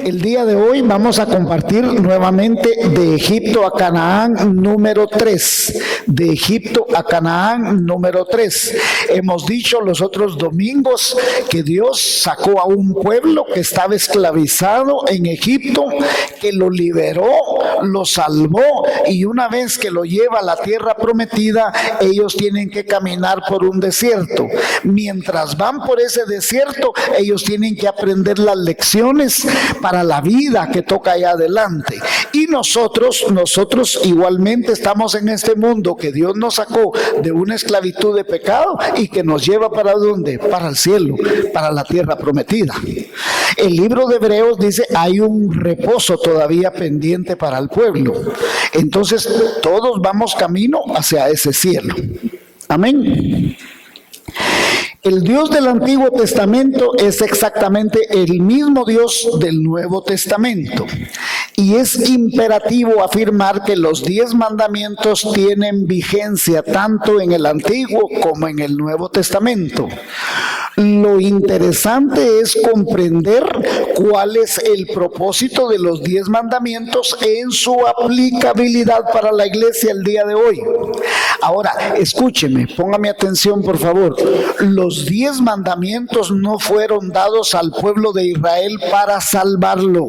el día de hoy vamos a compartir nuevamente de Egipto a Canaán número 3. De Egipto a Canaán número 3. Hemos dicho los otros domingos que Dios sacó a un pueblo que estaba esclavizado en Egipto, que lo liberó, lo salvó, y una vez que lo lleva a la tierra prometida, ellos tienen que caminar por un desierto. Mientras van por ese desierto, ellos tienen que aprender las lecciones para la vida que toca allá adelante. Y nosotros igualmente estamos en este mundo que Dios nos sacó de una esclavitud de pecado y que nos lleva ¿para dónde? Para el cielo, para la tierra prometida. El libro de Hebreos dice, hay un reposo todavía pendiente para el pueblo. Entonces, todos vamos camino hacia ese cielo. Amén. El Dios del Antiguo Testamento es exactamente el mismo Dios del Nuevo Testamento. Y es imperativo afirmar que los 10 mandamientos tienen vigencia tanto en el Antiguo como en el Nuevo Testamento. Lo interesante es comprender cuál es el propósito de los 10 mandamientos en su aplicabilidad para la iglesia el día de hoy. Ahora, escúcheme, póngame atención por favor. Los 10 mandamientos no fueron dados al pueblo de Israel para salvarlo,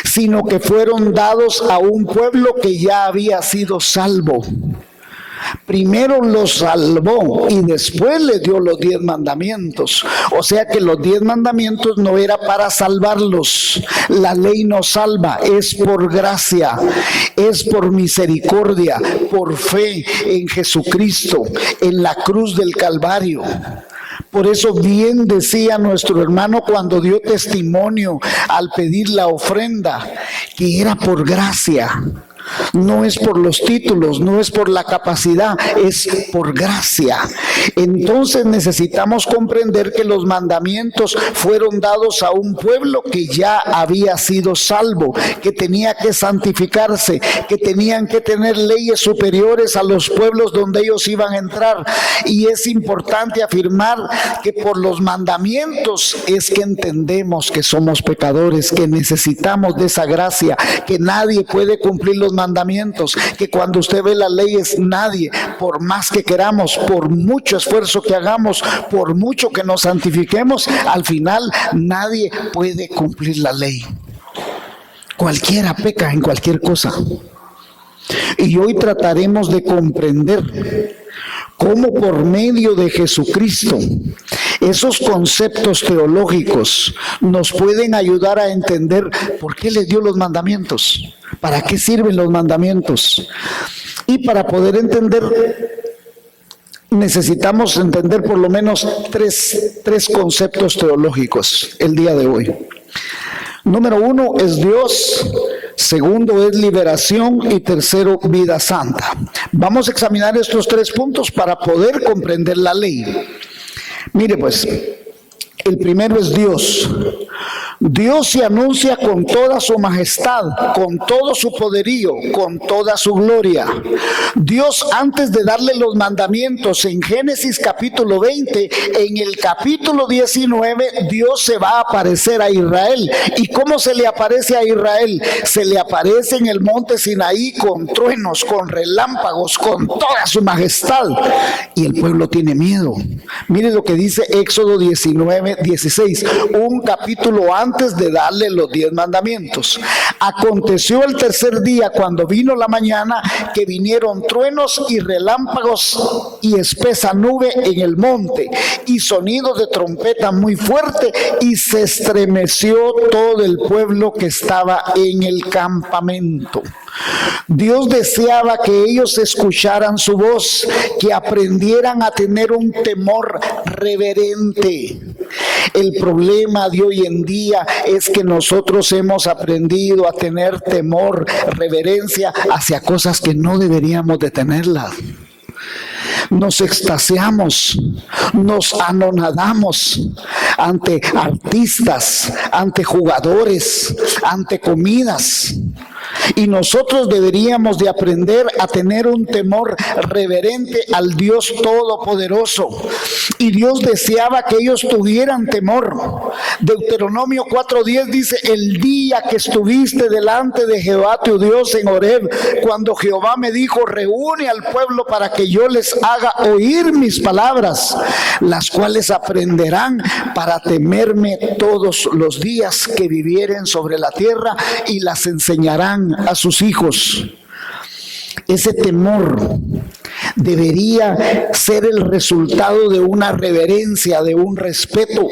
sino que fueron dados a un pueblo que ya había sido salvo. Primero los salvó y después le dio los 10 mandamientos. O sea que los 10 mandamientos no era para salvarlos. La ley no salva, es por gracia, es por misericordia, por fe en Jesucristo, en la cruz del Calvario. Por eso bien decía nuestro hermano cuando dio testimonio al pedir la ofrenda, que era por gracia. No es por los títulos, no es por la capacidad, es por gracia. Entonces necesitamos comprender que los mandamientos fueron dados a un pueblo que ya había sido salvo, que tenía que santificarse, que tenían que tener leyes superiores a los pueblos donde ellos iban a entrar. Y es importante afirmar que por los mandamientos es que entendemos que somos pecadores, que necesitamos de esa gracia, que nadie puede cumplir los mandamientos, que cuando usted ve las leyes, nadie, por más que queramos, por mucho esfuerzo que hagamos, por mucho que nos santifiquemos, al final nadie puede cumplir la ley. Cualquiera peca en cualquier cosa. Y hoy trataremos de comprender cómo por medio de Jesucristo esos conceptos teológicos nos pueden ayudar a entender por qué les dio los mandamientos, para qué sirven los mandamientos. Y para poder entender, necesitamos entender por lo menos tres conceptos teológicos el día de hoy. Número 1 es Dios, segundo es liberación y tercero vida santa. Vamos a examinar estos 3 puntos para poder comprender la ley. Mire pues, el primero es Dios. Dios se anuncia con toda su majestad, con todo su poderío, con toda su gloria. Dios, antes de darle los mandamientos en Génesis capítulo 20, en el capítulo 19, Dios se va a aparecer a Israel. ¿Y cómo se le aparece a Israel? Se le aparece en el monte Sinaí con truenos, con relámpagos, con toda su majestad. Y el pueblo tiene miedo. Mire lo que dice Éxodo 19:16, un capítulo antes de darle los 10 mandamientos. Aconteció el tercer día, cuando vino la mañana, que vinieron truenos y relámpagos y espesa nube en el monte, y sonido de trompeta muy fuerte, y se estremeció todo el pueblo que estaba en el campamento. Dios deseaba que ellos escucharan su voz, que aprendieran a tener un temor reverente. El problema de hoy en día es que nosotros hemos aprendido a tener temor, reverencia hacia cosas que no deberíamos de tenerlas. Nos extasiamos, nos anonadamos ante artistas, ante jugadores, ante comidas. Y nosotros deberíamos de aprender a tener un temor reverente al Dios Todopoderoso. Y Dios deseaba que ellos tuvieran temor. Deuteronomio 4:10 dice: el día que estuviste delante de Jehová tu Dios en Horeb, cuando Jehová me dijo: reúne al pueblo para que yo les haga oír mis palabras, las cuales aprenderán para temerme todos los días que vivieren sobre la tierra, y las enseñarán a sus hijos. Ese temor debería ser el resultado de una reverencia, de un respeto.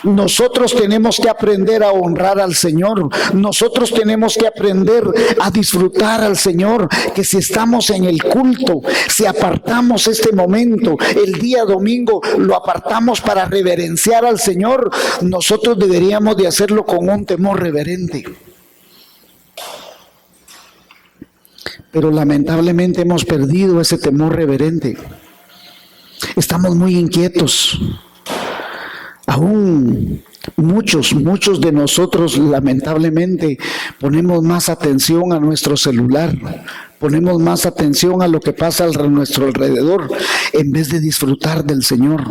Nosotros tenemos que aprender a honrar al Señor. Nosotros tenemos que aprender a disfrutar al Señor. Que si estamos en el culto, si apartamos este momento, el día domingo lo apartamos para reverenciar al Señor, nosotros deberíamos de hacerlo con un temor reverente. Pero lamentablemente hemos perdido ese temor reverente. Estamos muy inquietos. Aún muchos de nosotros lamentablemente ponemos más atención a nuestro celular, ponemos más atención a lo que pasa a nuestro alrededor en vez de disfrutar del Señor.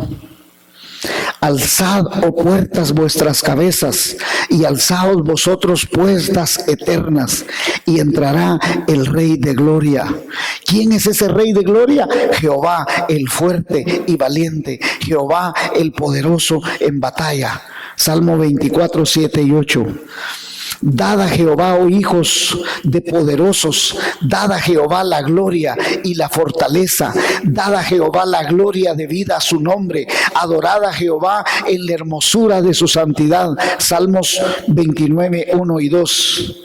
Alzad, oh puertas, vuestras cabezas, y alzaos vosotros puertas eternas, y entrará el Rey de Gloria. ¿Quién es ese Rey de Gloria? Jehová, el fuerte y valiente, Jehová, el poderoso en batalla. Salmo 24, 7 y 8. Dad a Jehová, oh hijos de poderosos, dad a Jehová la gloria y la fortaleza, dad a Jehová la gloria debida a su nombre, adorad a Jehová en la hermosura de su santidad. Salmos 29, 1 y 2.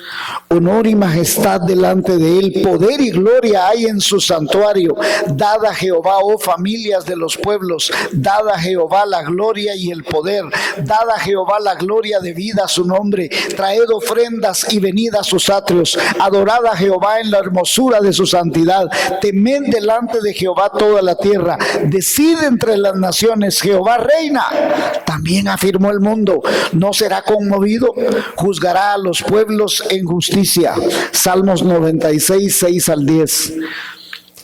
Honor y majestad delante de él, poder y gloria hay en su santuario. Dad a Jehová, oh familias de los pueblos, dad a Jehová la gloria y el poder, dad a Jehová la gloria debida a su nombre. Traed ofrendas y venid a sus atrios, adorad a Jehová en la hermosura de su santidad. Temed delante de Jehová toda la tierra, decid entre las naciones: Jehová reina. También afirmó el mundo, no será conmovido, juzgará a los pueblos en justicia. Salmos 96, 6 al 10.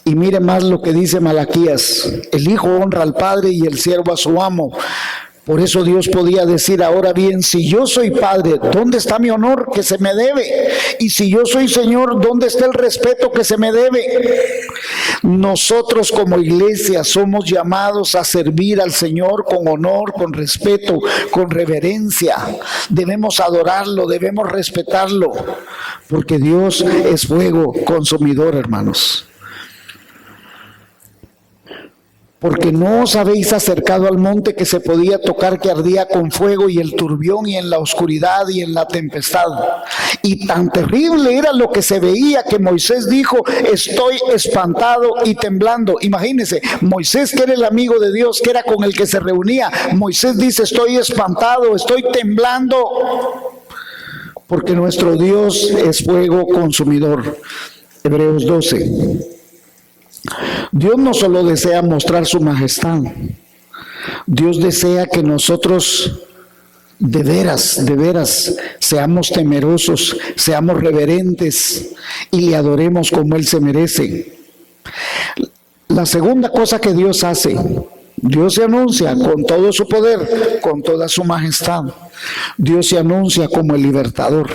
Y mire más lo que dice Malaquías: el hijo honra al padre y el siervo a su amo. Por eso Dios podía decir: ahora bien, si yo soy padre, ¿dónde está mi honor que se me debe? Y si yo soy Señor, ¿dónde está el respeto que se me debe? Nosotros como iglesia somos llamados a servir al Señor con honor, con respeto, con reverencia. Debemos adorarlo, debemos respetarlo, porque Dios es fuego consumidor, hermanos. Porque no os habéis acercado al monte que se podía tocar, que ardía con fuego, y el turbión, y en la oscuridad, y en la tempestad. Y tan terrible era lo que se veía, que Moisés dijo: estoy espantado y temblando. Imagínense, Moisés, que era el amigo de Dios, que era con el que se reunía, Moisés dice: estoy espantado, estoy temblando, porque nuestro Dios es fuego consumidor. Hebreos 12. Dios no solo desea mostrar su majestad, Dios desea que nosotros de veras seamos temerosos, seamos reverentes y le adoremos como Él se merece. La segunda cosa que Dios hace: Dios se anuncia con todo su poder, con toda su majestad. Dios se anuncia como el libertador.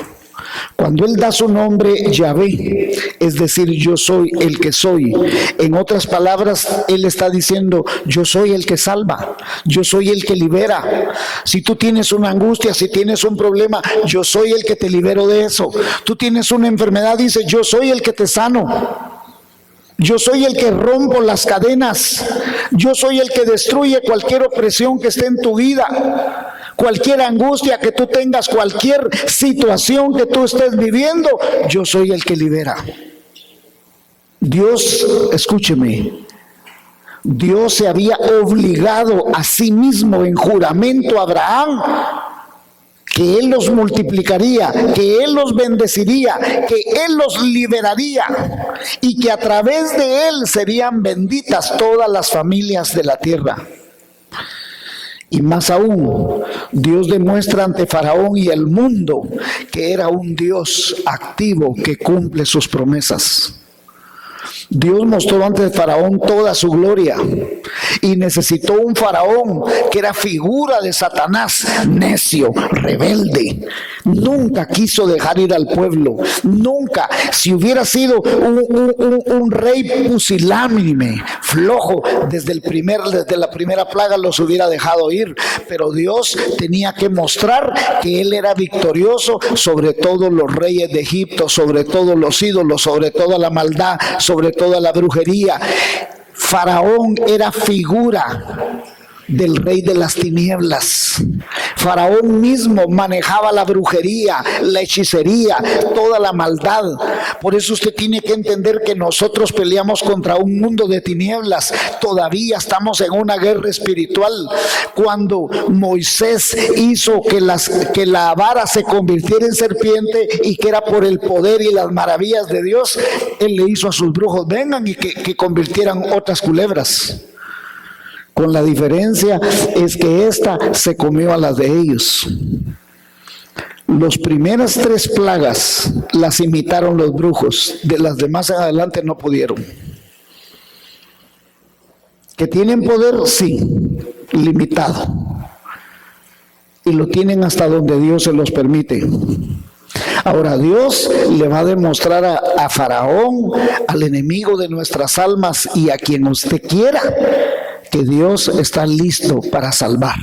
Cuando Él da su nombre Yahvé, es decir, yo soy el que soy. En otras palabras, Él está diciendo: yo soy el que salva, yo soy el que libera. Si tú tienes una angustia, si tienes un problema, yo soy el que te libero de eso. Tú tienes una enfermedad, dice: yo soy el que te sano. Yo soy el que rompo las cadenas. Yo soy el que destruye cualquier opresión que esté en tu vida. Cualquier angustia que tú tengas, cualquier situación que tú estés viviendo, yo soy el que libera. Dios, escúcheme, Dios se había obligado a sí mismo en juramento a Abraham que Él los multiplicaría, que Él los bendeciría, que Él los liberaría y que a través de Él serían benditas todas las familias de la tierra. Y más aún, Dios demuestra ante Faraón y el mundo que era un Dios activo que cumple sus promesas. Dios mostró ante Faraón toda su gloria y necesitó un Faraón que era figura de Satanás, necio, rebelde. Nunca quiso dejar ir al pueblo, nunca. Si hubiera sido un rey pusilánime, flojo, desde la primera plaga los hubiera dejado ir. Pero Dios tenía que mostrar que Él era victorioso sobre todos los reyes de Egipto, sobre todos los ídolos, sobre toda la maldad, sobre toda la brujería. Faraón era figura del rey de las tinieblas. Faraón mismo manejaba la brujería, la hechicería, toda la maldad. Por eso usted tiene que entender que nosotros peleamos contra un mundo de tinieblas. Todavía estamos en una guerra espiritual. Cuando Moisés hizo que la vara se convirtiera en serpiente y que era por el poder y las maravillas de Dios, Él le hizo a sus brujos, vengan y que convirtieran otras culebras. Con la diferencia es que esta se comió a las de ellos. Las primeras 3 plagas las imitaron los brujos, de las demás en adelante no pudieron. ¿Que tienen poder? Sí, limitado. Y lo tienen hasta donde Dios se los permite. Ahora Dios le va a demostrar a Faraón, al enemigo de nuestras almas y a quien usted quiera, que Dios está listo para salvar.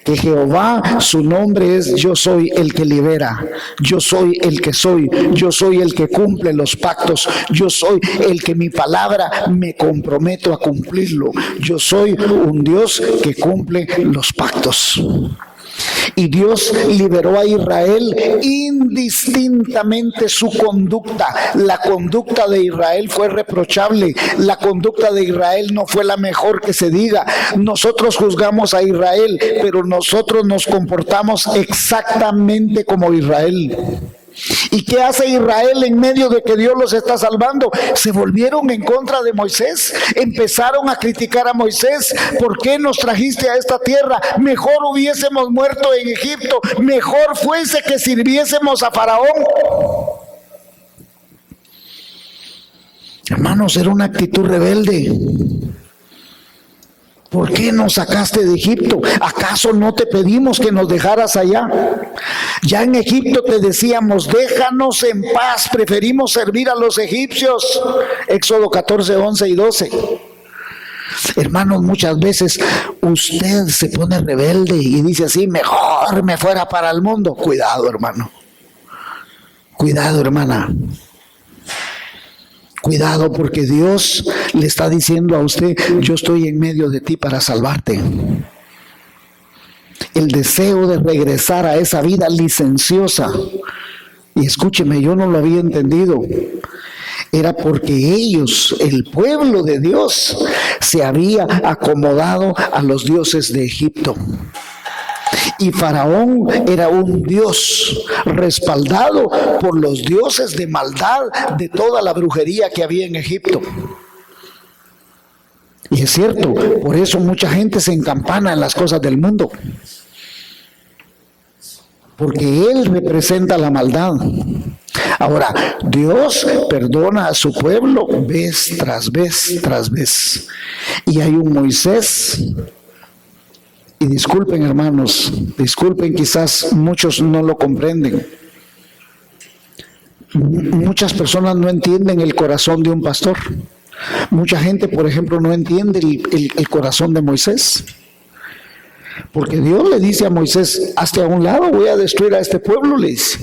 Que Jehová, su nombre es yo soy el que libera, yo soy el que soy, yo soy el que cumple los pactos, yo soy el que mi palabra me comprometo a cumplirlo. Yo soy un Dios que cumple los pactos. Y Dios liberó a Israel indistintamente su conducta. La conducta de Israel fue reprochable. La conducta de Israel no fue la mejor que se diga. Nosotros juzgamos a Israel, pero nosotros nos comportamos exactamente como Israel. ¿Y qué hace Israel en medio de que Dios los está salvando? Se volvieron en contra de Moisés, empezaron a criticar a Moisés. ¿Por qué nos trajiste a esta tierra? Mejor hubiésemos muerto en Egipto, mejor fuese que sirviésemos a Faraón. Hermanos, era una actitud rebelde. ¿Por qué nos sacaste de Egipto? ¿Acaso no te pedimos que nos dejaras allá? Ya en Egipto te decíamos, déjanos en paz, preferimos servir a los egipcios. Éxodo 14, 11 y 12. Hermanos, muchas veces usted se pone rebelde y dice así, mejor me fuera para el mundo. Cuidado, hermano. Cuidado, hermana. Cuidado, porque Dios le está diciendo a usted, yo estoy en medio de ti para salvarte. El deseo de regresar a esa vida licenciosa, y escúcheme, yo no lo había entendido, era porque ellos, el pueblo de Dios, se había acomodado a los dioses de Egipto. Y Faraón era un dios respaldado por los dioses de maldad de toda la brujería que había en Egipto. Y es cierto, por eso mucha gente se encampana en las cosas del mundo. Porque él representa la maldad. Ahora, Dios perdona a su pueblo vez tras vez tras vez. Y hay un Moisés. Y disculpen, hermanos, disculpen, quizás muchos no lo comprenden. Muchas personas no entienden el corazón de un pastor. Mucha gente, por ejemplo, no entiende el corazón de Moisés. Porque Dios le dice a Moisés, hazte a un lado, voy a destruir a este pueblo, le dice.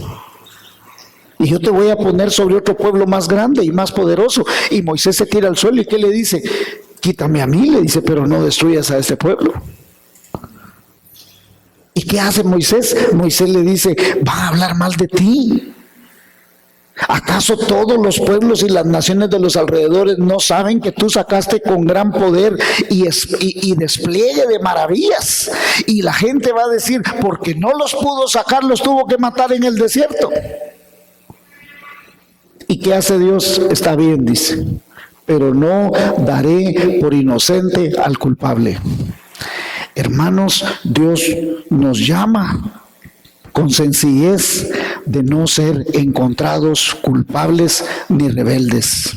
Y yo te voy a poner sobre otro pueblo más grande y más poderoso. Y Moisés se tira al suelo, ¿y qué le dice? Quítame a mí, le dice, pero no destruyas a este pueblo. ¿Y qué hace Moisés? Moisés le dice, van a hablar mal de ti. ¿Acaso todos los pueblos y las naciones de los alrededores no saben que tú sacaste con gran poder y despliegue de maravillas? Y la gente va a decir, porque no los pudo sacar, los tuvo que matar en el desierto. ¿Y qué hace Dios? Está bien, dice, pero no daré por inocente al culpable. Hermanos, Dios nos llama con sencillez de no ser encontrados culpables ni rebeldes.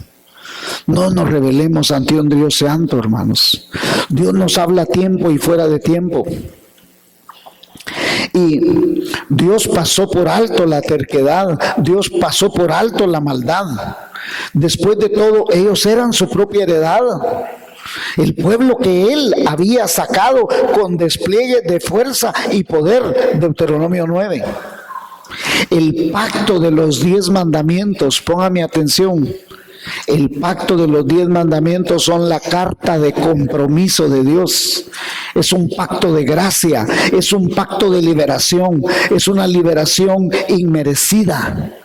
No nos rebelemos ante un Dios santo, hermanos. Dios nos habla a tiempo y fuera de tiempo. Y Dios pasó por alto la terquedad, Dios pasó por alto la maldad. Después de todo, ellos eran su propia heredad. El pueblo que Él había sacado con despliegue de fuerza y poder, Deuteronomio 9. El pacto de los 10 mandamientos, póngame atención. El pacto de los 10 mandamientos son la carta de compromiso de Dios. Es un pacto de gracia, es un pacto de liberación, es una liberación inmerecida.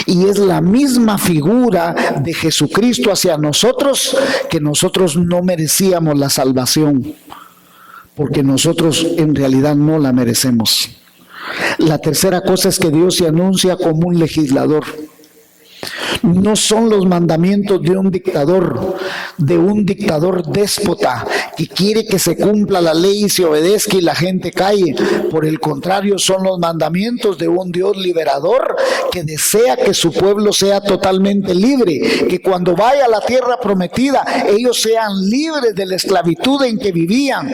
Y es la misma figura de Jesucristo hacia nosotros, que nosotros no merecíamos la salvación, porque nosotros en realidad no la merecemos. La tercera cosa es que Dios se anuncia como un legislador. No son los mandamientos de un dictador déspota que quiere que se cumpla la ley y se obedezca y la gente calle. Por el contrario, son los mandamientos de un Dios liberador que desea que su pueblo sea totalmente libre, que cuando vaya a la tierra prometida ellos sean libres de la esclavitud en que vivían.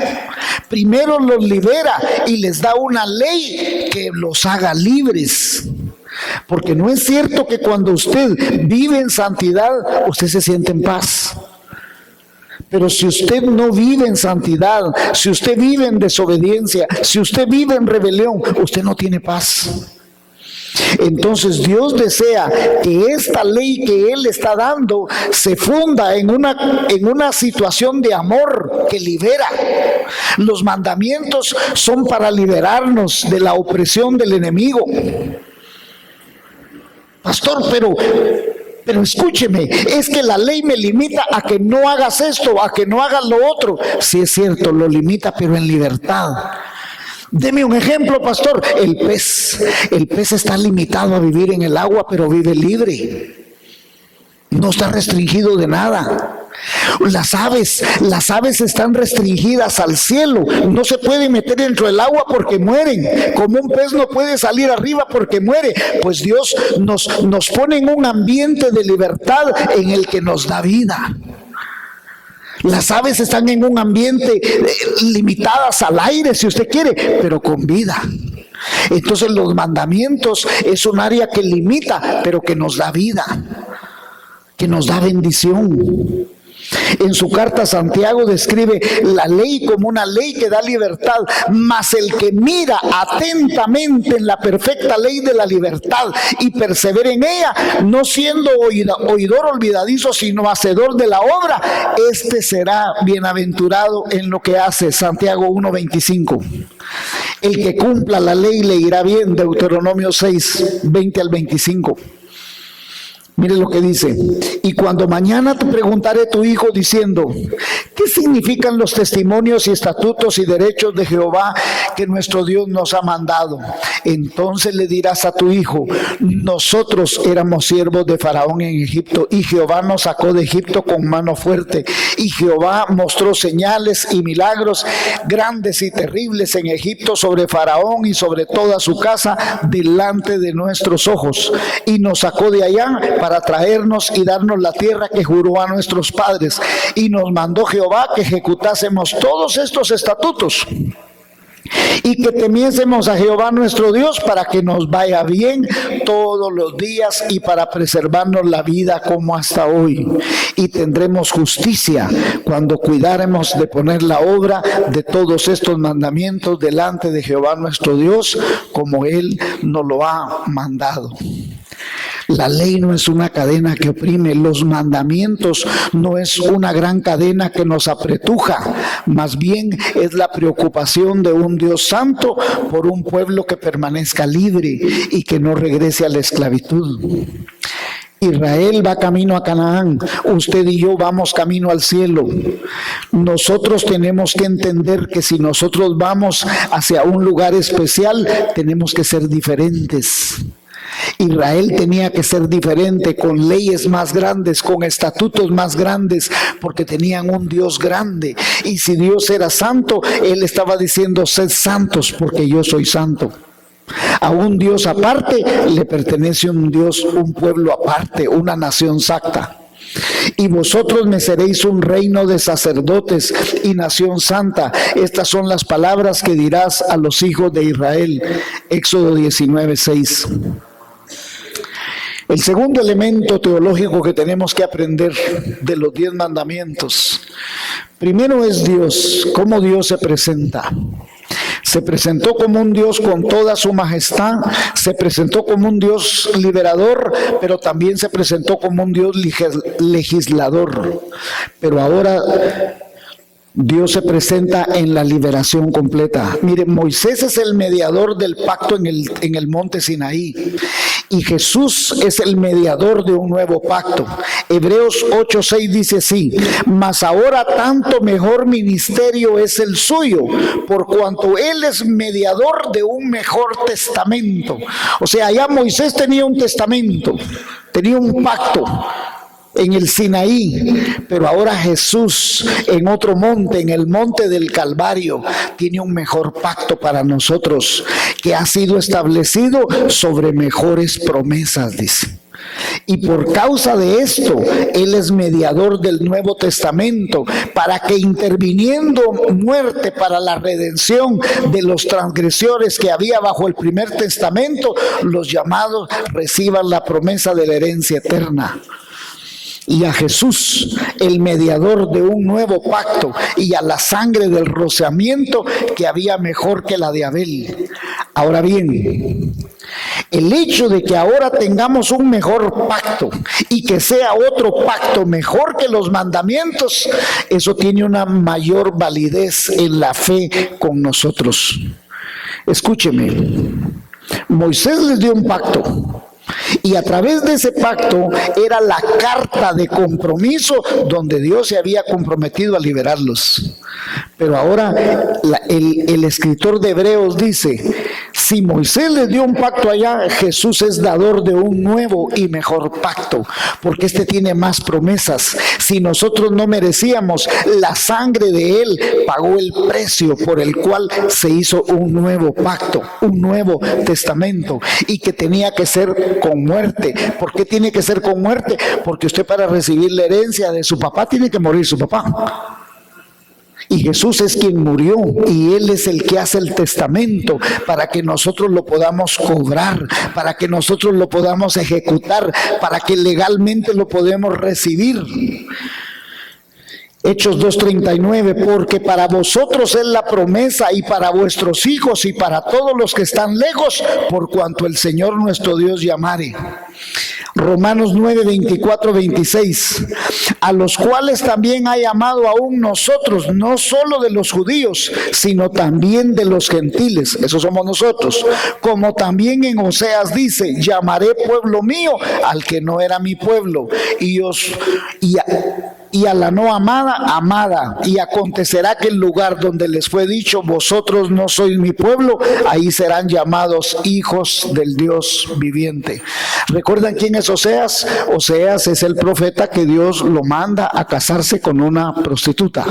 Primero los libera y les da una ley que los haga libres. Porque no es cierto que cuando usted vive en santidad, usted se siente en paz. Pero si usted no vive en santidad, si usted vive en desobediencia, si usted vive en rebelión, usted no tiene paz. Entonces Dios desea que esta ley que Él está dando se funda en una situación de amor que libera. Los mandamientos son para liberarnos de la opresión del enemigo. Pastor, pero escúcheme, es que la ley me limita a que no hagas esto, a que no hagas lo otro. Sí es cierto, lo limita, pero en libertad. Deme un ejemplo, pastor. El pez está limitado a vivir en el agua, pero vive libre. No está restringido de nada. Las aves están restringidas al cielo, no se pueden meter dentro del agua porque mueren, como un pez no puede salir arriba porque muere. Pues Dios nos pone en un ambiente de libertad en el que nos da vida. Las aves están en un ambiente limitadas al aire, si usted quiere, pero con vida. Entonces los mandamientos es un área que limita, pero que nos da vida, que nos da bendición. En su carta Santiago describe la ley como una ley que da libertad, mas el que mira atentamente en la perfecta ley de la libertad y persevera en ella, no siendo oidor olvidadizo, sino hacedor de la obra, este será bienaventurado en lo que hace. Santiago 1:25. El que cumpla la ley le irá bien. Deuteronomio 6:20 al 25. Mire lo que dice: y cuando mañana te preguntaré tu hijo diciendo, ¿qué significan los testimonios y estatutos y derechos de Jehová que nuestro Dios nos ha mandado? Entonces le dirás a tu hijo, nosotros éramos siervos de Faraón en Egipto, y Jehová nos sacó de Egipto con mano fuerte, y Jehová mostró señales y milagros grandes y terribles en Egipto sobre Faraón y sobre toda su casa delante de nuestros ojos, y nos sacó de allá para traernos y darnos la tierra que juró a nuestros padres, y nos mandó Jehová que ejecutásemos todos estos estatutos y que temiésemos a Jehová nuestro Dios para que nos vaya bien todos los días y para preservarnos la vida como hasta hoy, y tendremos justicia cuando cuidáremos de poner la obra de todos estos mandamientos delante de Jehová nuestro Dios como Él nos lo ha mandado. La ley no es una cadena que oprime, los mandamientos no es una gran cadena que nos apretuja, más bien es la preocupación de un Dios santo por un pueblo que permanezca libre y que no regrese a la esclavitud. Israel va camino a Canaán, usted y yo vamos camino al cielo. Nosotros tenemos que entender que si nosotros vamos hacia un lugar especial, tenemos que ser diferentes. Israel tenía que ser diferente, con leyes más grandes, con estatutos más grandes, porque tenían un Dios grande. Y si Dios era santo, Él estaba diciendo: sed santos porque yo soy santo. A un Dios aparte le pertenece un Dios, un pueblo aparte, una nación santa. Y vosotros me seréis un reino de sacerdotes y nación santa. Estas son las palabras que dirás a los hijos de Israel. Éxodo 19:6. El segundo elemento teológico que tenemos que aprender de los 10 mandamientos, primero es Dios, cómo Dios se presenta. Se presentó como un Dios con toda su majestad, se presentó como un Dios liberador, pero también se presentó como un Dios legislador. Pero ahora Dios se presenta en la liberación completa. Miren, Moisés es el mediador del pacto en el monte Sinaí. Y Jesús es el mediador de un nuevo pacto. Hebreos 8:6 dice así: mas ahora tanto mejor ministerio es el suyo, por cuanto Él es mediador de un mejor testamento. O sea, ya Moisés tenía un testamento, tenía un pacto en el Sinaí, pero ahora Jesús en otro monte, en el monte del Calvario, tiene un mejor pacto para nosotros, que ha sido establecido sobre mejores promesas, dice. Y por causa de esto, Él es mediador del Nuevo Testamento, para que interviniendo muerte para la redención de los transgresores que había bajo el primer testamento, los llamados reciban la promesa de la herencia eterna. Y a Jesús, el mediador de un nuevo pacto, y a la sangre del rociamiento que había mejor que la de Abel. Ahora bien, el hecho de que ahora tengamos un mejor pacto y que sea otro pacto mejor que los mandamientos, eso tiene una mayor validez en la fe con nosotros. Escúcheme, Moisés les dio un pacto. Y a través de ese pacto era la carta de compromiso donde Dios se había comprometido a liberarlos. Pero ahora el escritor de Hebreos dice: si Moisés les dio un pacto allá, Jesús es dador de un nuevo y mejor pacto, porque este tiene más promesas. Si nosotros no merecíamos, la sangre de Él pagó el precio por el cual se hizo un nuevo pacto, un nuevo testamento, y que tenía que ser con muerte. ¿Por qué tiene que ser con muerte? Porque usted, para recibir la herencia de su papá, tiene que morir su papá. Y Jesús es quien murió, y Él es el que hace el testamento para que nosotros lo podamos cobrar, para que nosotros lo podamos ejecutar, para que legalmente lo podamos recibir. Hechos 2:39, porque para vosotros es la promesa, y para vuestros hijos, y para todos los que están lejos, por cuanto el Señor nuestro Dios llamare. Romanos 9:24-26, a los cuales también ha llamado aún nosotros, no solo de los judíos, sino también de los gentiles, esos somos nosotros, como también en Oseas dice: llamaré pueblo mío al que no era mi pueblo, y a la no amada, amada. Y acontecerá que el lugar donde les fue dicho: vosotros no sois mi pueblo, ahí serán llamados hijos del Dios viviente. ¿Recuerdan quién es Oseas? Oseas es el profeta que Dios lo manda a casarse con una prostituta,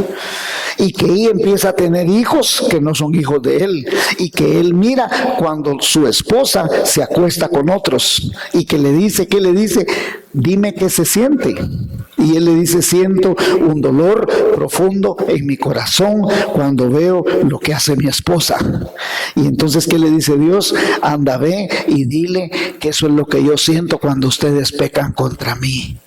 y que ella empieza a tener hijos que no son hijos de él, y que él mira cuando su esposa se acuesta con otros, y que le dice, ¿qué le dice? Dime qué se siente. Y él le dice: siento un dolor profundo en mi corazón cuando veo lo que hace mi esposa. Y entonces, ¿qué le dice Dios? Anda, ve y dile que eso es lo que yo siento cuando ustedes pecan contra mí.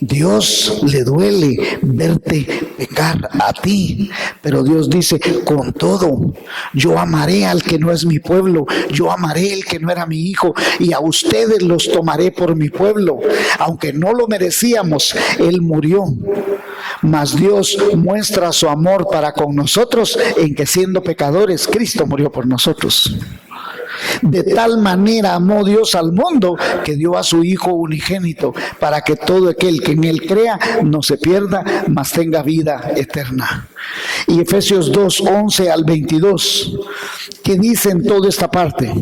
Dios le duele verte pecar a ti, pero Dios dice: con todo, yo amaré al que no es mi pueblo, yo amaré al que no era mi hijo, y a ustedes los tomaré por mi pueblo. Aunque no lo merecíamos, Él murió. Mas Dios muestra su amor para con nosotros en que, siendo pecadores, Cristo murió por nosotros. De tal manera amó Dios al mundo que dio a su Hijo unigénito, para que todo aquel que en Él crea no se pierda, mas tenga vida eterna. Y Efesios 2:11-22, que dice en toda esta parte: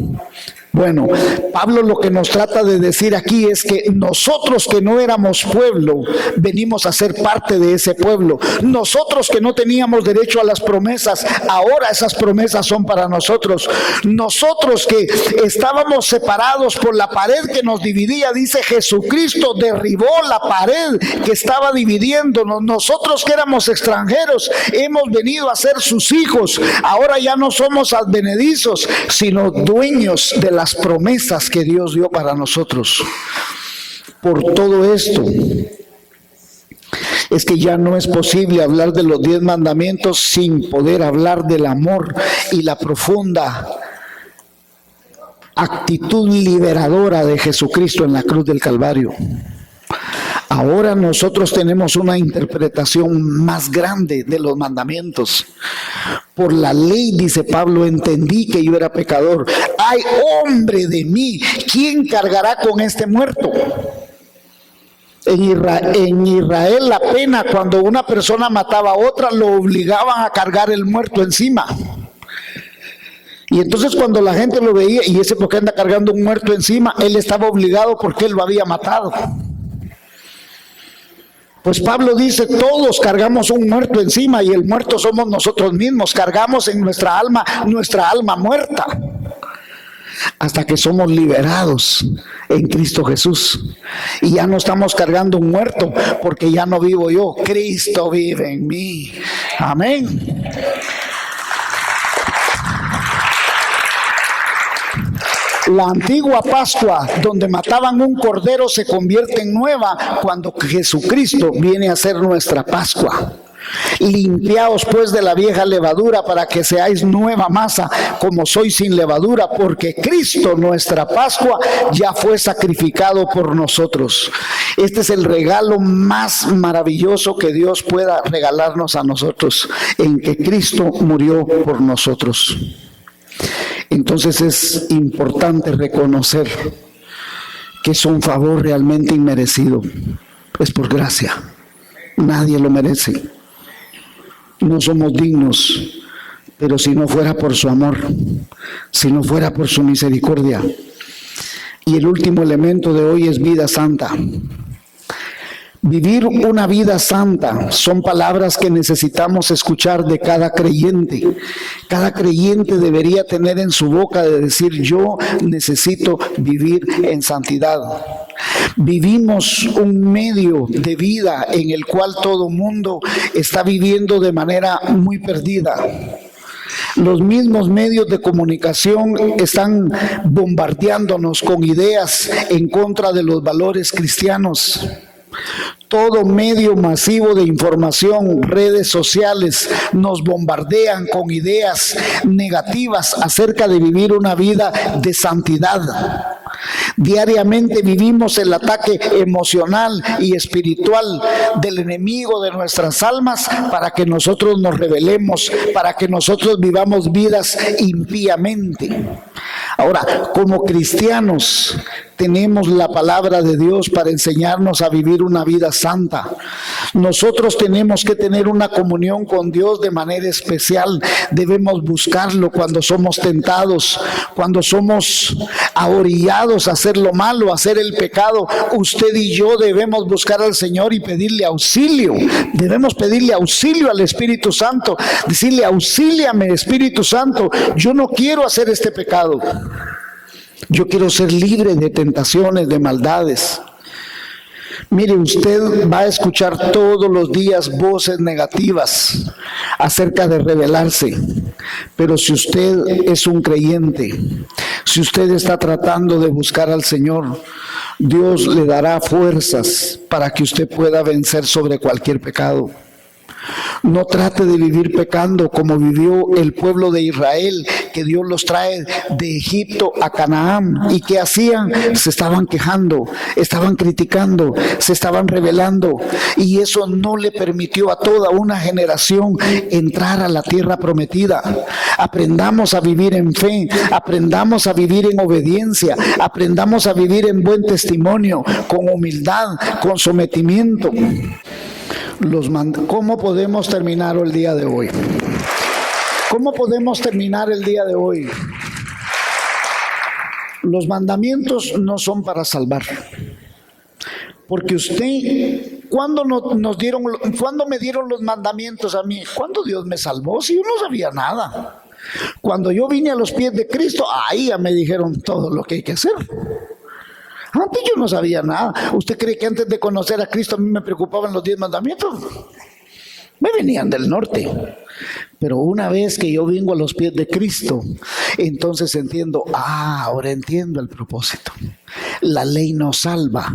Bueno, Pablo lo que nos trata de decir aquí es que nosotros que no éramos pueblo, venimos a ser parte de ese pueblo. Nosotros que no teníamos derecho a las promesas, ahora esas promesas son para nosotros. Nosotros que estábamos separados por la pared que nos dividía, dice Jesucristo derribó la pared que estaba dividiéndonos. Nosotros que éramos extranjeros, hemos venido a ser sus hijos. Ahora ya no somos advenedizos, sino dueños de las promesas que Dios dio para nosotros. Por todo esto es que ya no es posible hablar de los 10 mandamientos sin poder hablar del amor y la profunda actitud liberadora de Jesucristo en la cruz del Calvario. Ahora nosotros tenemos una interpretación más grande de los mandamientos. Por la ley, dice Pablo, entendí que yo era pecador. ¡Ay, hombre de mí! ¿Quién cargará con este muerto? En Israel la pena cuando una persona mataba a otra lo obligaban a cargar el muerto encima. Y entonces cuando la gente lo veía, y ese porque anda cargando un muerto encima, él estaba obligado porque él lo había matado. Pues Pablo dice, todos cargamos un muerto encima y el muerto somos nosotros mismos. Cargamos en nuestra alma muerta, hasta que somos liberados en Cristo Jesús. Y ya no estamos cargando un muerto, porque ya no vivo yo, Cristo vive en mí. Amén. La antigua Pascua, donde mataban un cordero, se convierte en nueva cuando Jesucristo viene a ser nuestra Pascua. Limpiaos pues de la vieja levadura para que seáis nueva masa, como sois sin levadura, porque Cristo, nuestra Pascua, ya fue sacrificado por nosotros. Este es el regalo más maravilloso que Dios pueda regalarnos a nosotros, en que Cristo murió por nosotros. Entonces es importante reconocer que es un favor realmente inmerecido. Es por gracia. Nadie lo merece. No somos dignos, pero si no fuera por su amor, si no fuera por su misericordia. Y el último elemento de hoy es vida santa. Vivir una vida santa son palabras que necesitamos escuchar de cada creyente. Cada creyente debería tener en su boca de decir, yo necesito vivir en santidad. Vivimos un medio de vida en el cual todo mundo está viviendo de manera muy perdida. Los mismos medios de comunicación están bombardeándonos con ideas en contra de los valores cristianos. Todo medio masivo de información, redes sociales, nos bombardean con ideas negativas acerca de vivir una vida de santidad. Diariamente vivimos el ataque emocional y espiritual del enemigo de nuestras almas para que nosotros nos rebelemos, para que nosotros vivamos vidas impíamente. Ahora, como cristianos, tenemos la palabra de Dios para enseñarnos a vivir una vida santa. Nosotros tenemos que tener una comunión con Dios de manera especial. Debemos buscarlo cuando somos tentados, cuando somos ahorillados a hacer lo malo, a hacer el pecado. Usted y yo debemos buscar al Señor y pedirle auxilio. Debemos pedirle auxilio al Espíritu Santo. Decirle, auxíliame, Espíritu Santo. Yo no quiero hacer este pecado. Yo quiero ser libre de tentaciones, de maldades. Mire, usted va a escuchar todos los días voces negativas acerca de rebelarse. Pero si usted es un creyente, si usted está tratando de buscar al Señor, Dios le dará fuerzas para que usted pueda vencer sobre cualquier pecado. No trate de vivir pecando como vivió el pueblo de Israel, que Dios los trae de Egipto a Canaán. ¿Y qué hacían? Se estaban quejando, estaban criticando, se estaban rebelando. Y eso no le permitió a toda una generación entrar a la tierra prometida. Aprendamos a vivir en fe, aprendamos a vivir en obediencia, aprendamos a vivir en buen testimonio, con humildad, con sometimiento. ¿Cómo podemos terminar el día de hoy? ¿Cómo podemos terminar el día de hoy? Los mandamientos no son para salvar. Porque usted, ¿cuándo me dieron los mandamientos a mí? ¿Cuándo Dios me salvó? Si yo no sabía nada. Cuando yo vine a los pies de Cristo, ahí ya me dijeron todo lo que hay que hacer. Antes yo no sabía nada. ¿Usted cree que antes de conocer a Cristo a mí me preocupaban los 10 mandamientos? Me venían del norte. Pero una vez que yo vengo a los pies de Cristo, entonces entiendo, ahora entiendo el propósito. La ley no salva,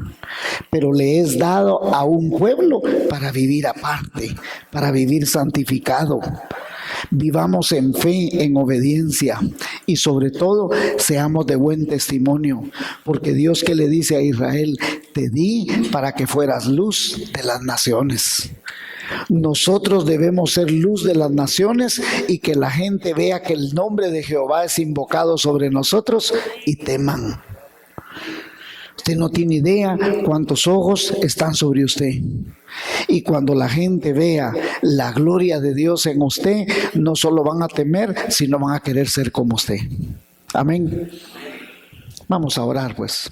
pero le es dado a un pueblo para vivir aparte, para vivir santificado. Vivamos en fe, en obediencia y sobre todo seamos de buen testimonio, porque Dios que le dice a Israel, te di para que fueras luz de las naciones. Nosotros debemos ser luz de las naciones y que la gente vea que el nombre de Jehová es invocado sobre nosotros y teman. Usted no tiene idea cuántos ojos están sobre usted. Y cuando la gente vea la gloria de Dios en usted, no solo van a temer, sino van a querer ser como usted. Amén. Vamos a orar pues.